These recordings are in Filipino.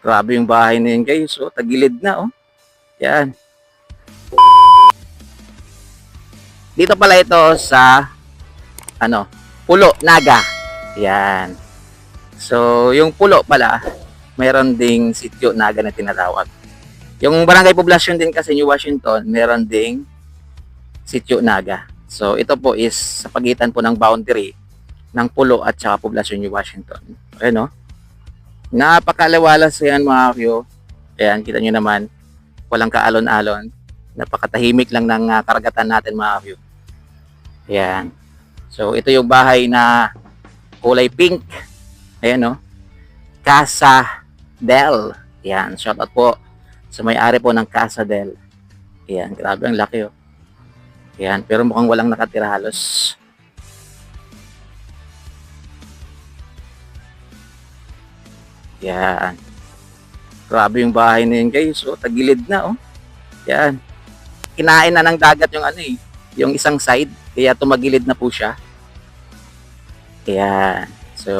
Grabe yung bahay na yun guys. So, tagilid na oh. Yan. Dito pala ito sa Pulo, Naga. Yan. So, yung Pulo pala, mayroon ding sitio Naga na tinatawag. Yung barangay poblasyon din kasi New Washington, meron ding sitio Naga. So, ito po is sa pagitan po ng boundary ng Pulo at saka poblasyon New Washington. Ayan o. Napakaliwalas yan mga kyo. Ayan, kita nyo naman. Walang kaalon-alon. Napakatahimik lang ng karagatan natin mga kyo. Ayan. So, ito yung bahay na kulay pink. Ayan o. Casa Del. Ayan, shout out po sa may-ari po ng Casa Del. Ayan, grabe ang laki o. Ayan, pero mukhang walang nakatira halos. Ayan. Grabe yung bahay na yun guys. So, tagilid na oh. Ayan. Kinain na ng dagat yung yung isang side. Kaya tumagilid na po siya. Ayan. So,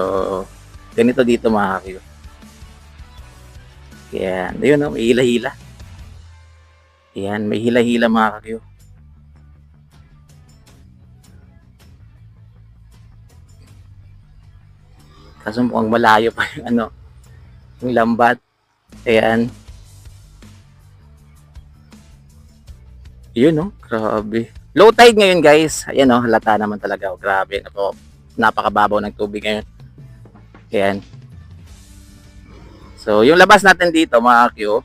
ganito dito mga kakyo. Ayan. Ayun oh, may hila-hila. Ayan, may hila-hila mga kakyo. Kaso mukhang malayo pa yung yung lambat. Ayan. Yun oh, grabe. Low tide ngayon guys. Ayan oh, halata naman talaga. Oh, grabe. Napakababaw ng tubig ngayon. Ayan. So, yung labas natin dito mga Q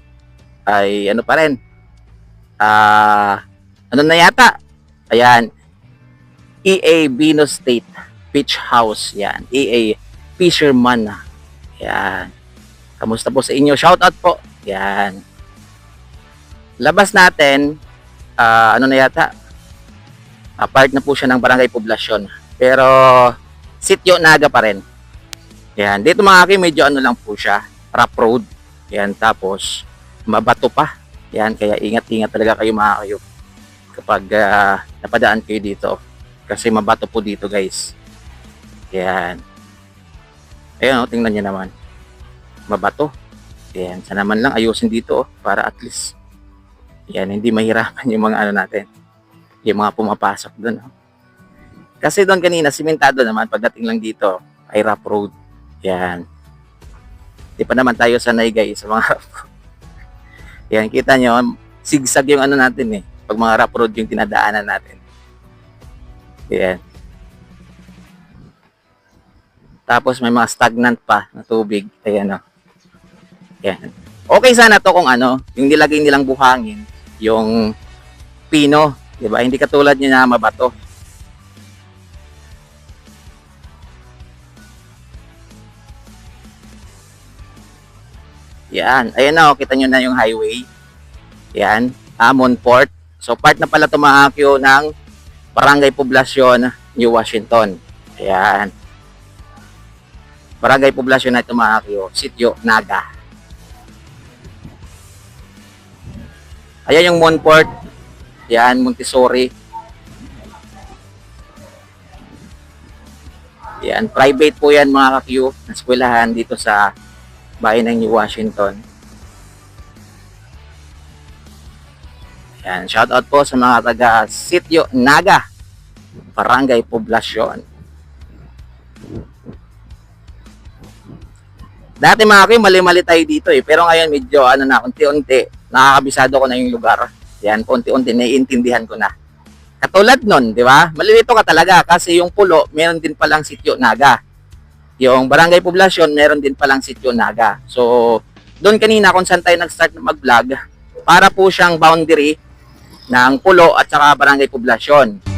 ay pa rin. Na yata? Ayan. EA Bino State Beach House. Yan. EA Fisherman. Yan. Kamusta po sa inyo? Shout out po. Yan. Labas natin, na yata? Part na po siya ng barangay poblasyon. Pero, sitio Naga pa rin. Yan. Dito mga aking medyo lang po siya. Rough road. Yan. Tapos, mabato pa. Yan. Kaya ingat-ingat talaga kayo mga kayo. Kapag napadaan kayo dito. Kasi mabato po dito guys. Yan. Ayan o, tingnan nyo naman. Mabato. Yan. Sana naman lang ayusin dito para at least yan, hindi mahirapan yung mga natin. Yung mga pumapasok doon. Kasi doon kanina, simentado naman. Pagdating lang dito, ay rough road. Yan. Di pa naman tayo sanay guys sa mga yan, kita nyo, sigsag yung natin pag mga rough road yung tinadaanan natin. Yan. Tapos may mga stagnant pa na tubig. Ayan o. Yan. Okay sana to kung yung nilagay nilang buhangin, yung pino. Diba? Hindi katulad niya na mabato. Yan. Ayan na, kita nyo na yung highway. Yan. Monport. So, part na pala tumaakyo ng Barangay Poblasyon, New Washington. Ayan. Barangay Poblasyon na tumaakyo. Sitio Naga. Ayan yung Monport. Yan, Montessori. Yan, private po yan mga ka-Q. Eskwelahan dito sa bayan ng New Washington. Yan, shout out po sa mga taga Sitio Naga, Barangay Poblasyon. Dati mga ka-Q, mali-mali tayo dito pero ngayon medyo unti-unti, nakakabisado ko na yung lugar. Yan, unti-unti naiintindihan ko na. Katulad nun, di ba? Malilito ka talaga kasi yung Pulo, meron din palang Sitio Naga. Yung Barangay Poblasyon, meron din palang Sitio Naga. So, doon kanina kung saan tayo nag-start na mag-vlog, para po siyang boundary ng Pulo at saka Barangay Poblasyon.